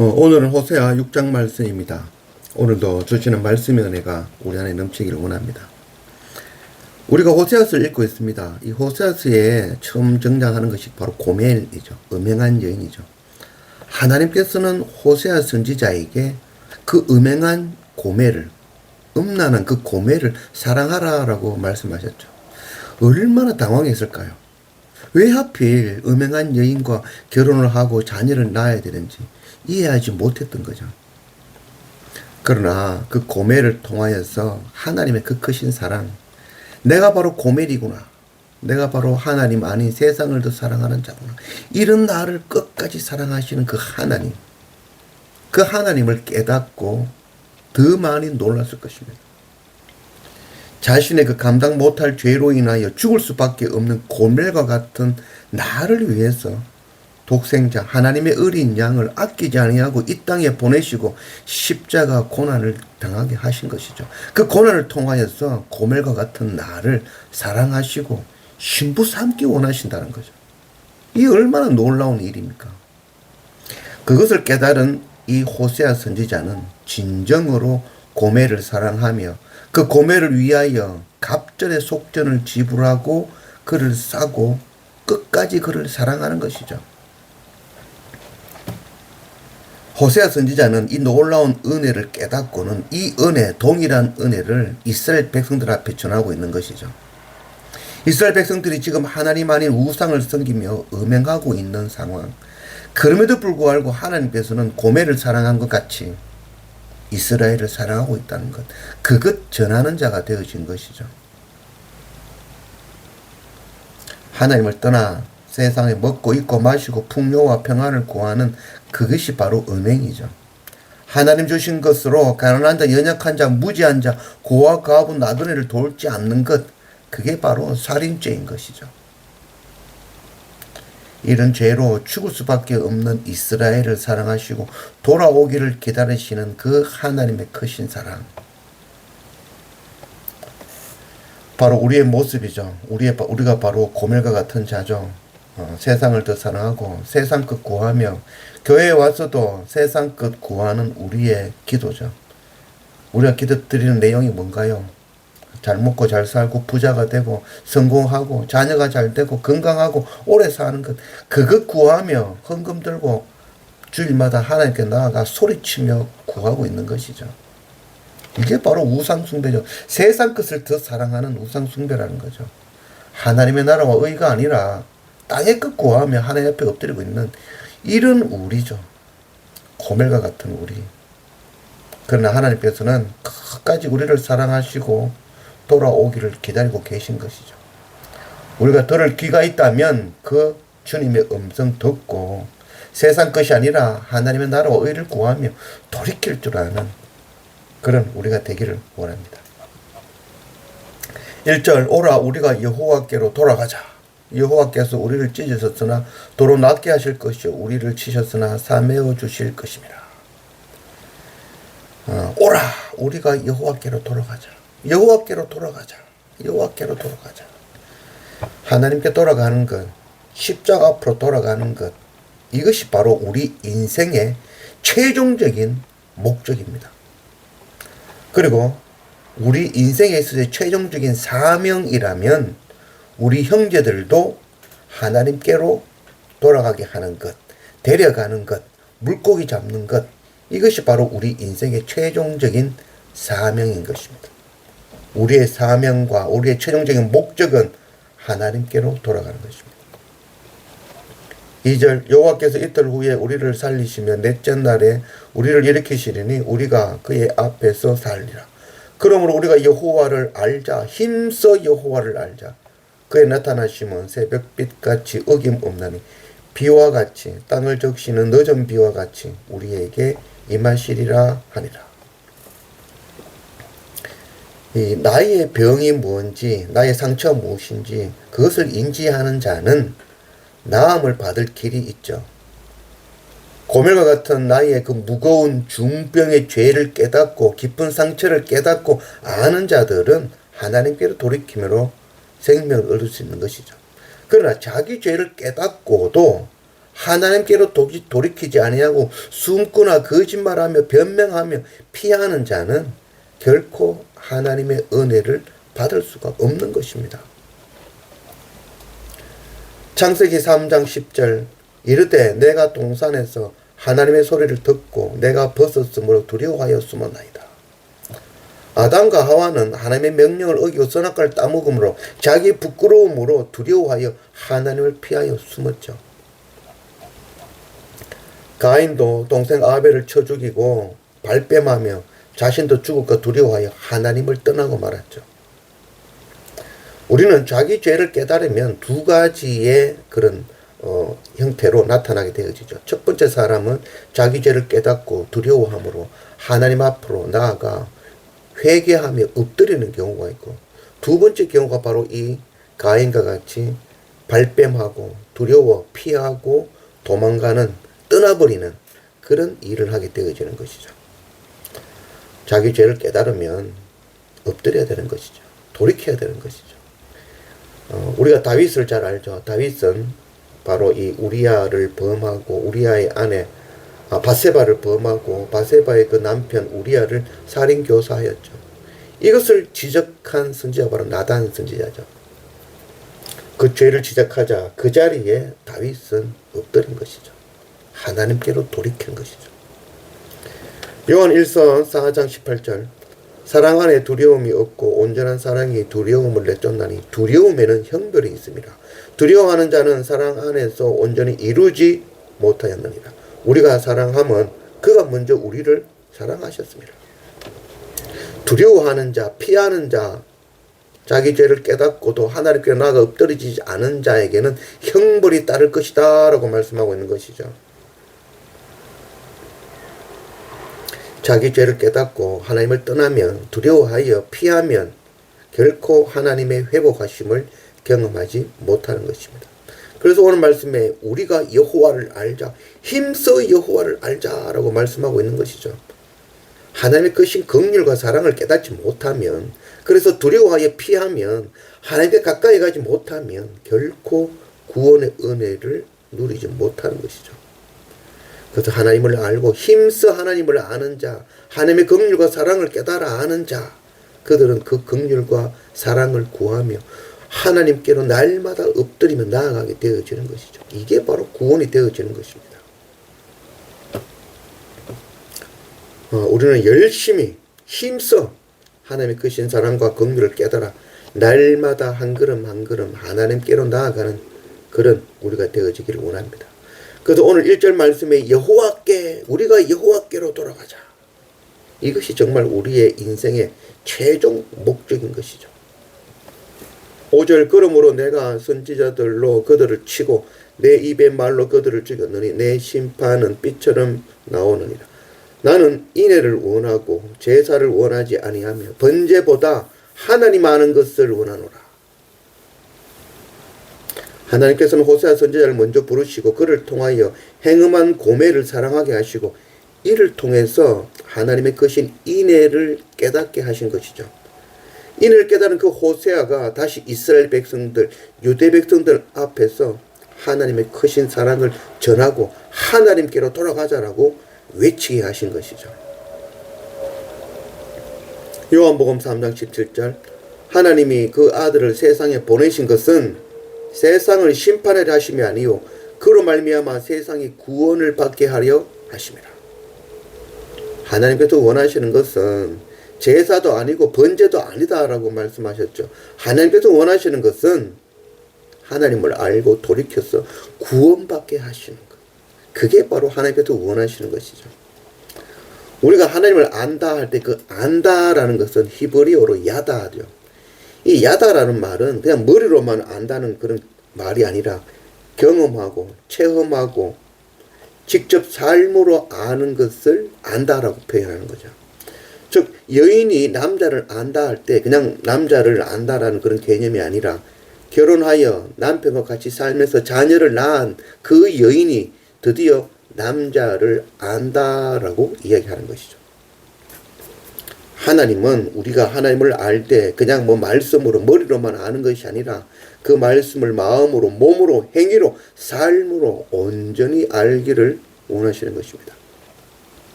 오늘은 호세아 6장 말씀입니다. 오늘도 주시는 말씀의 은혜가 우리 안에 넘치기를 원합니다. 우리가 호세아서를 읽고 있습니다. 이 호세아서에 처음 등장하는 것이 바로 고멜이죠. 음행한 여인이죠. 하나님께서는 호세아 선지자에게 그 음행한 고멜을, 음란한 그 고멜을 사랑하라라고 말씀하셨죠. 얼마나 당황했을까요? 왜 하필 음행한 여인과 결혼을 하고 자녀를 낳아야 되는지 이해하지 못했던 거죠. 그러나 그 고멜을 통하여서 하나님의 그 크신 사랑, 내가 바로 고멜이구나, 내가 바로 하나님 아닌 세상을 더 사랑하는 자구나, 이런 나를 끝까지 사랑하시는 그 하나님, 그 하나님을 깨닫고 더 많이 놀랐을 것입니다. 자신의 그 감당 못할 죄로 인하여 죽을 수밖에 없는 고멜과 같은 나를 위해서 독생자 하나님의 어린 양을 아끼지 아니하고 이 땅에 보내시고 십자가 고난을 당하게 하신 것이죠. 그 고난을 통하여서 고멜과 같은 나를 사랑하시고 신부 삼기 원하신다는 거죠. 이 얼마나 놀라운 일입니까? 그것을 깨달은 이 호세아 선지자는 진정으로 고멜을 사랑하며 그 고멜을 위하여 갑절의 속전을 지불하고 그를 싸고 끝까지 그를 사랑하는 것이죠. 호세아 선지자는 이 놀라운 은혜를 깨닫고는 이 은혜, 동일한 은혜를 이스라엘 백성들 앞에 전하고 있는 것이죠. 이스라엘 백성들이 지금 하나님 아닌 우상을 섬기며 음행하고 있는 상황. 그럼에도 불구하고 하나님께서는 고멜을 사랑한 것 같이 이스라엘을 사랑하고 있다는 것. 그것 전하는 자가 되어진 것이죠. 하나님을 떠나 세상에 먹고 입고 마시고 풍요와 평안을 구하는 그것이 바로 음행이죠. 하나님 주신 것으로 가난한 자, 연약한 자, 무지한 자, 고아, 과부, 나그네를 돌지 않는 것, 그게 바로 살인죄인 것이죠. 이런 죄로 죽을 수밖에 없는 이스라엘을 사랑하시고 돌아오기를 기다리시는 그 하나님의 크신 사랑, 바로 우리의 모습이죠. 우리가 바로 고멜과 같은 자죠. 세상을 더 사랑하고 세상 끝 구하며 교회에 와서도 세상 끝 구하는 우리의 기도죠. 우리가 기도드리는 내용이 뭔가요? 잘 먹고 잘 살고 부자가 되고 성공하고 자녀가 잘 되고 건강하고 오래 사는 것, 그것 구하며 헌금 들고 주일마다 하나님께 나아가 소리치며 구하고 있는 것이죠. 이게 바로 우상숭배죠. 세상 것을 더 사랑하는 우상숭배라는 거죠. 하나님의 나라와 의가 아니라 땅의 것 구하며 하나님 앞에 엎드리고 있는 이런 우리죠. 고멜과 같은 우리. 그러나 하나님께서는 끝까지 우리를 사랑하시고 돌아오기를 기다리고 계신 것이죠. 우리가 들을 귀가 있다면 그 주님의 음성 듣고 세상 것이 아니라 하나님의 나라와 의를 구하며 돌이킬 줄 아는 그런 우리가 되기를 원합니다. 1절, 오라 우리가 여호와께로 돌아가자. 여호와께서 우리를 찢으셨으나 도로 낫게 하실 것이요 우리를 치셨으나 사매어 주실 것입니다. 오라 우리가 여호와께로 돌아가자. 여호와께로 돌아가자. 여호와께로 돌아가자. 하나님께 돌아가는 것, 십자가 앞으로 돌아가는 것, 이것이 바로 우리 인생의 최종적인 목적입니다. 그리고 우리 인생에 있어서의 최종적인 사명이라면 우리 형제들도 하나님께로 돌아가게 하는 것, 데려가는 것, 물고기 잡는 것, 이것이 바로 우리 인생의 최종적인 사명인 것입니다. 우리의 사명과 우리의 최종적인 목적은 하나님께로 돌아가는 것입니다. 2절, 여호와께서 이틀 후에 우리를 살리시며 넷째 날에 우리를 일으키시리니 우리가 그의 앞에서 살리라. 그러므로 우리가 여호와를 알자. 힘써 여호와를 알자. 그의 나타나심은 새벽빛같이 어김없나니 비와 같이 땅을 적시는 늦은 비와 같이 우리에게 임하시리라 하니라. 나의 병이 뭔지, 나의 상처가 무엇인지 그것을 인지하는 자는 나음을 받을 길이 있죠. 고멜과 같은 나의 그 무거운 중병의 죄를 깨닫고 깊은 상처를 깨닫고 아는 자들은 하나님께로 돌이킴으로 생명을 얻을 수 있는 것이죠. 그러나 자기 죄를 깨닫고도 하나님께로 돌이키지 아니하고 숨거나 거짓말하며 변명하며 피하는 자는 결코 하나님의 은혜를 받을 수가 없는 것입니다. 창세기 3장 10절 이르되 내가 동산에서 하나님의 소리를 듣고 내가 벗었으므로 두려워하여 숨었나이다. 아담과 하와는 하나님의 명령을 어기고 선악과를 따먹음으로 자기 부끄러움으로 두려워하여 하나님을 피하여 숨었죠. 가인도 동생 아벨을 쳐 죽이고 발뺌하며 자신도 죽을까 두려워하여 하나님을 떠나고 말았죠. 우리는 자기 죄를 깨달으면 두 가지의 그런 형태로 나타나게 되어지죠. 첫 번째 사람은 자기 죄를 깨닫고 두려워함으로 하나님 앞으로 나아가 회개하며 엎드리는 경우가 있고, 두 번째 경우가 바로 이 가인과 같이 발뺌하고 두려워 피하고 도망가는, 떠나버리는 그런 일을 하게 되어지는 것이죠. 자기 죄를 깨달으면 엎드려야 되는 것이죠. 돌이켜야 되는 것이죠. 우리가 다윗을 잘 알죠. 다윗은 바로 이 우리아를 범하고 우리아의 아내 바세바를 범하고 바세바의 그 남편 우리아를 살인교사하였죠. 이것을 지적한 선지자가 바로 나단 선지자죠. 그 죄를 지적하자 그 자리에 다윗은 엎드린 것이죠. 하나님께로 돌이킨 것이죠. 요한 1서 4장 18절 사랑 안에 두려움이 없고 온전한 사랑이 두려움을 내쫓나니 두려움에는 형벌이 있습니다. 두려워하는 자는 사랑 안에서 온전히 이루지 못하였느니라. 우리가 사랑하면 그가 먼저 우리를 사랑하셨습니다. 두려워하는 자, 피하는 자, 자기 죄를 깨닫고도 하나님께 나아가 엎드리지 않은 자에게는 형벌이 따를 것이다 라고 말씀하고 있는 것이죠. 자기 죄를 깨닫고 하나님을 떠나면, 두려워하여 피하면 결코 하나님의 회복하심을 경험하지 못하는 것입니다. 그래서 오늘 말씀에 우리가 여호와를 알자, 힘써 여호와를 알자라고 말씀하고 있는 것이죠. 하나님의 크신 긍휼과 사랑을 깨닫지 못하면, 그래서 두려워하여 피하면, 하나님께 가까이 가지 못하면 결코 구원의 은혜를 누리지 못하는 것이죠. 그래서 하나님을 알고 힘써 하나님을 아는 자, 하나님의 긍휼과 사랑을 깨달아 아는 자, 그들은 그 긍휼과 사랑을 구하며 하나님께로 날마다 엎드리며 나아가게 되어지는 것이죠. 이게 바로 구원이 되어지는 것입니다. 우리는 열심히 힘써 하나님의 크신 사랑과 긍휼을 깨달아 날마다 한 걸음 한 걸음 하나님께로 나아가는 그런 우리가 되어지기를 원합니다. 그래서 오늘 1절 말씀에 우리가 여호와께로 돌아가자. 이것이 정말 우리의 인생의 최종 목적인 것이죠. 5절 그러므로 내가 선지자들로 그들을 치고 내 입의 말로 그들을 죽였느니 내 심판은 빛처럼 나오느니라. 나는 인애를 원하고 제사를 원하지 아니하며 번제보다 하나님 아는 것을 원하노라. 하나님께서는 호세아 선지자를 먼저 부르시고 그를 통하여 행음한 고매를 사랑하게 하시고 이를 통해서 하나님의 크신 인애를 깨닫게 하신 것이죠. 인애를 깨달은 그 호세아가 다시 이스라엘 백성들, 유대 백성들 앞에서 하나님의 크신 사랑을 전하고 하나님께로 돌아가자라고 외치게 하신 것이죠. 요한복음 3장 17절 하나님이 그 아들을 세상에 보내신 것은 세상을 심판하려 하심이 아니요 그로 말미암아 세상이 구원을 받게 하려 하심이라. 하나님께서 원하시는 것은 제사도 아니고 번제도 아니다라고 말씀하셨죠. 하나님께서 원하시는 것은 하나님을 알고 돌이켜서 구원받게 하시는 것. 그게 바로 하나님께서 원하시는 것이죠. 우리가 하나님을 안다 할 때 그 안다라는 것은 히브리어로 야다죠. 이 야다라는 말은 그냥 머리로만 안다는 그런 말이 아니라 경험하고 체험하고 직접 삶으로 아는 것을 안다라고 표현하는 거죠. 즉 여인이 남자를 안다 할 때 그냥 남자를 안다라는 그런 개념이 아니라 결혼하여 남편과 같이 살면서 자녀를 낳은 그 여인이 드디어 남자를 안다라고 이야기하는 것이죠. 하나님은 우리가 하나님을 알 때 그냥 뭐 말씀으로 머리로만 아는 것이 아니라 그 말씀을 마음으로 몸으로 행위로 삶으로 온전히 알기를 원하시는 것입니다.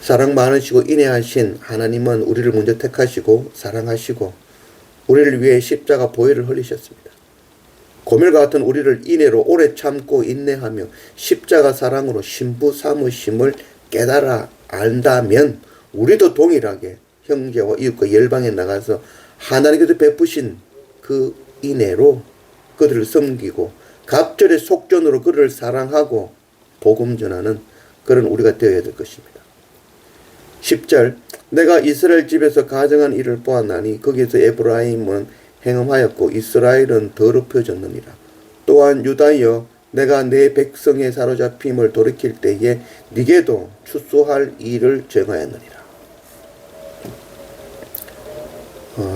사랑 많으시고 인애하신 하나님은 우리를 먼저 택하시고 사랑하시고 우리를 위해 십자가 보혈을 흘리셨습니다. 고멜과 같은 우리를 인애로 오래 참고 인내하며 십자가 사랑으로 신부 삼으심을 깨달아 안다면 우리도 동일하게 형제와 이웃과 열방에 나가서 하나님께서 베푸신 그 인애로 그들을 섬기고 갑절의 속전으로 그들을 사랑하고 복음 전하는 그런 우리가 되어야 될 것입니다. 10절 내가 이스라엘 집에서 가정한 일을 보았나니 거기에서 에브라임은 행음하였고 이스라엘은 더럽혀졌느니라. 또한 유다여 내가 내 백성의 사로잡힘을 돌이킬 때에 네게도 추수할 일을 정하였느니라.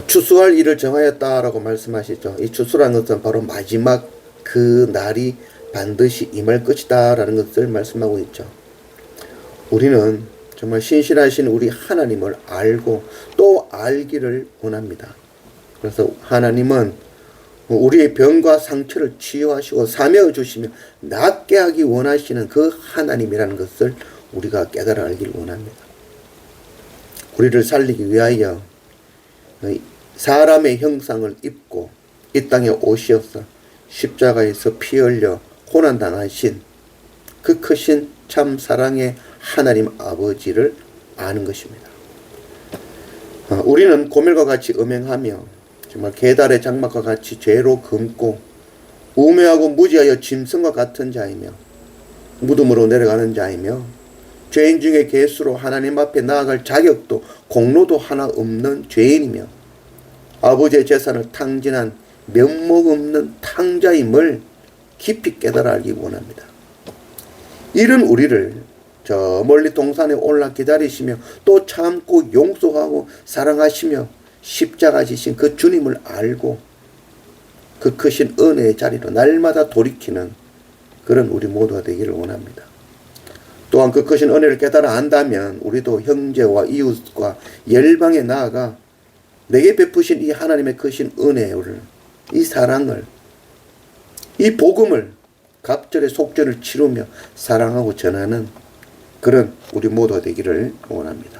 추수할 일을 정하였다라고 말씀하시죠. 이 추수라는 것은 바로 마지막 그 날이 반드시 임할 것이다 라는 것을 말씀하고 있죠. 우리는 정말 신실하신 우리 하나님을 알고 또 알기를 원합니다. 그래서 하나님은 우리의 병과 상처를 치유하시고 사명을 주시며 낫게 하기 원하시는 그 하나님이라는 것을 우리가 깨달아 알기를 원합니다. 우리를 살리기 위하여 사람의 형상을 입고 이 땅에 오시어서 십자가에서 피 흘려 고난당하신 그 크신 참 사랑의 하나님 아버지를 아는 것입니다. 우리는 고멜과 같이 음행하며 정말 계달의 장막과 같이 죄로 금고 우매하고 무지하여 짐승과 같은 자이며 무덤으로 내려가는 자이며 죄인 중에 개수로 하나님 앞에 나아갈 자격도 공로도 하나 없는 죄인이며 아버지의 재산을 탕진한 면목 없는 탕자임을 깊이 깨달아 알기 원합니다. 이런 우리를 저 멀리 동산에 올라 기다리시며 또 참고 용서하고 사랑하시며 십자가 지신 그 주님을 알고 그 크신 은혜의 자리로 날마다 돌이키는 그런 우리 모두가 되기를 원합니다. 또한 그 크신 은혜를 깨달아 안다면 우리도 형제와 이웃과 열방에 나아가 내게 베푸신 이 하나님의 크신 은혜를, 이 사랑을, 이 복음을 갑절의 속전을 치르며 사랑하고 전하는 그런 우리 모두가 되기를 원합니다.